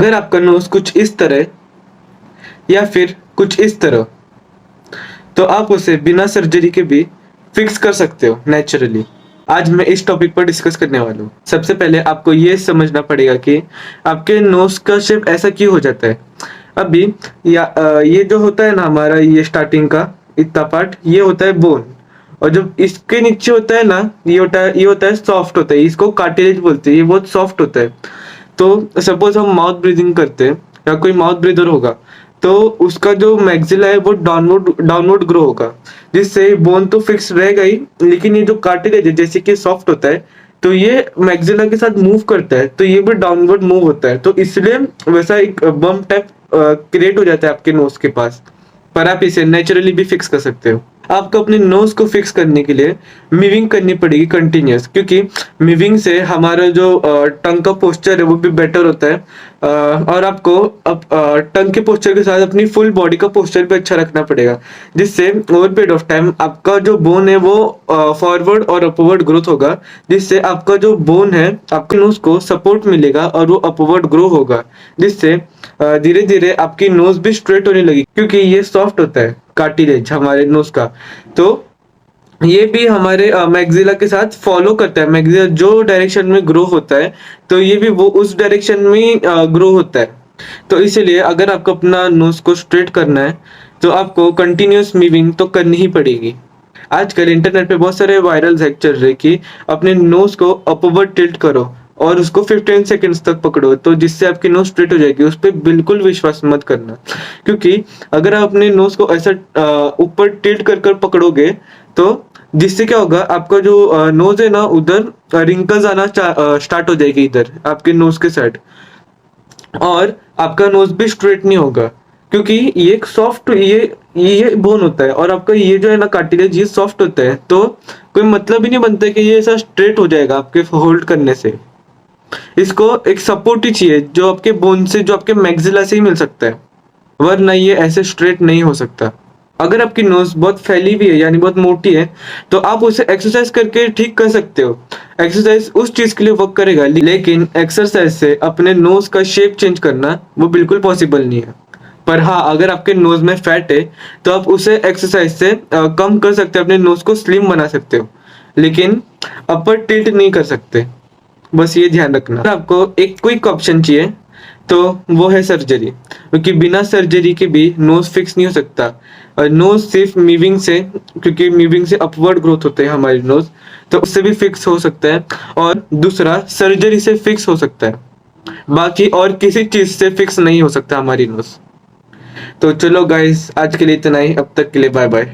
अगर आपका नोज कुछ इस तरह या फिर कुछ इस तरह, तो आप उसे बिना सर्जरी के भी फिक्स कर सकते हो नेचुरली। आज मैं इस टॉपिक पर डिस्कस करने वाला हूँ। सबसे पहले आपको ये समझना पड़ेगा कि आपके नोज का शेप ऐसा क्यों हो जाता है। अभी ये जो होता है ना हमारा, ये स्टार्टिंग का इतना पार्ट, ये होता है बोन। और जो इसके नीचे होता है ना, ये होता है सॉफ्ट होता है, इसको कार्टिलेज बोलते हैं। ये बहुत सॉफ्ट होता है। तो सपोज हम माउथ ब्रीदिंग करते हैं या कोई माउथ ब्रीदर होगा, तो उसका जो मैक्सिला है वो डाउनवर्ड डाउनवर्ड ग्रो होगा, जिससे बोन तो फिक्स रहेगा ही, लेकिन ये जो कार्टिलेज है जैसे कि सॉफ्ट होता है, तो ये मैक्सिला के साथ मूव करता है, तो ये भी डाउनवर्ड मूव होता है, तो इसलिए वैसा एक बम्प टाइप क्रिएट हो जाता है आपके नोज के पास। पर आप इसे नेचुरली भी फिक्स कर सकते हो। आपको अपने नोज को फिक्स करने के लिए मीविंग करनी पड़ेगी कंटिन्यूअस, क्योंकि मीविंग से हमारा जो टंग का पोस्चर है वो भी बेटर होता है। और आपको टंग के पोस्चर के साथ अपनी फुल बॉडी का पोस्चर भी अच्छा रखना पड़ेगा, जिससे ओवर पीरियड ऑफ टाइम आपका जो बोन है वो फॉरवर्ड और अपवर्ड ग्रोथ होगा, जिससे आपका जो बोन है आपके नोज को सपोर्ट मिलेगा और वो अपवर्ड ग्रो होगा, जिससे धीरे धीरे आपकी नोज भी स्ट्रेट होने लगी, क्योंकि ये सॉफ्ट होता है कार्टिलेज हमारे नोज का। तो ये भी हमारे मैक्सिला के साथ फॉलो करता है। मैक्सिला जो डायरेक्शन में ग्रो होता है, तो ये भी वो उस डायरेक्शन में ग्रो होता है। तो इसीलिए अगर आपको अपना नोज को स्ट्रेट करना है, तो आपको कंटिन्यूअस मीविंग तो करनी ही पड़ेगी। आजकल इंटरनेट पे बहुत सारे वायरल हैक चल रहे कि अपने नोज को अपवर्ड टिल्ट करो और उसको 15 सेकंड्स तक पकड़ो, तो जिससे आपकी नोज स्ट्रेट हो जाएगी। उस पर बिल्कुल विश्वास मत करना, क्योंकि अगर आप अपने नोज को ऐसा ऊपर टिल्ट कर कर पकड़ोगे, तो जिससे क्या होगा, आपका जो नोज है ना, उधर रिंकल्स आना स्टार्ट हो जाएगी इधर आपके नोज के साइड, और आपका नोज भी स्ट्रेट नहीं होगा, क्योंकि ये एक सॉफ्ट ये बोन होता है, और आपका ये जो है ना कार्टिलेज, ये सॉफ्ट होता है। तो कोई मतलब ही नहीं बनता कि ये ऐसा स्ट्रेट हो जाएगा आपके होल्ड करने से। इसको एक सपोर्ट ही चाहिए, जो आपके बोन से, जो आपके मैक्सिला से ही मिल सकता है, वरना ये ऐसे स्ट्रेट नहीं हो सकता। अगर आपकी नोज बहुत फैली हुई है, यानी बहुत मोटी है, तो आप उसे एक्सरसाइज करके ठीक कर सकते हो। एक्सरसाइज उस चीज के लिए वर्क करेगा, लेकिन एक्सरसाइज से अपने नोज का शेप चेंज करना वो बिल्कुल पॉसिबल नहीं है। पर हाँ, अगर आपके नोज में फैट है, तो आप उसे एक्सरसाइज से कम कर सकते हो, अपने नोज को स्लिम बना सकते हो, लेकिन अपर टिल्ट नहीं कर सकते। बस ये ध्यान रखना। अगर आपको एक क्विक ऑप्शन चाहिए, तो वो है सर्जरी, क्योंकि बिना सर्जरी के भी नोज फिक्स नहीं हो सकता। और नोज सिर्फ मीविंग से, क्योंकि मीविंग से अपवर्ड ग्रोथ होते हैं हमारी नोज, तो उससे भी फिक्स हो सकता है। और दूसरा, सर्जरी से फिक्स हो सकता है, बाकी और किसी चीज से फिक्स नहीं हो सकता हमारी नोज। तो चलो गाइस, आज के लिए इतना ही। अब तक के लिए बाय बाय।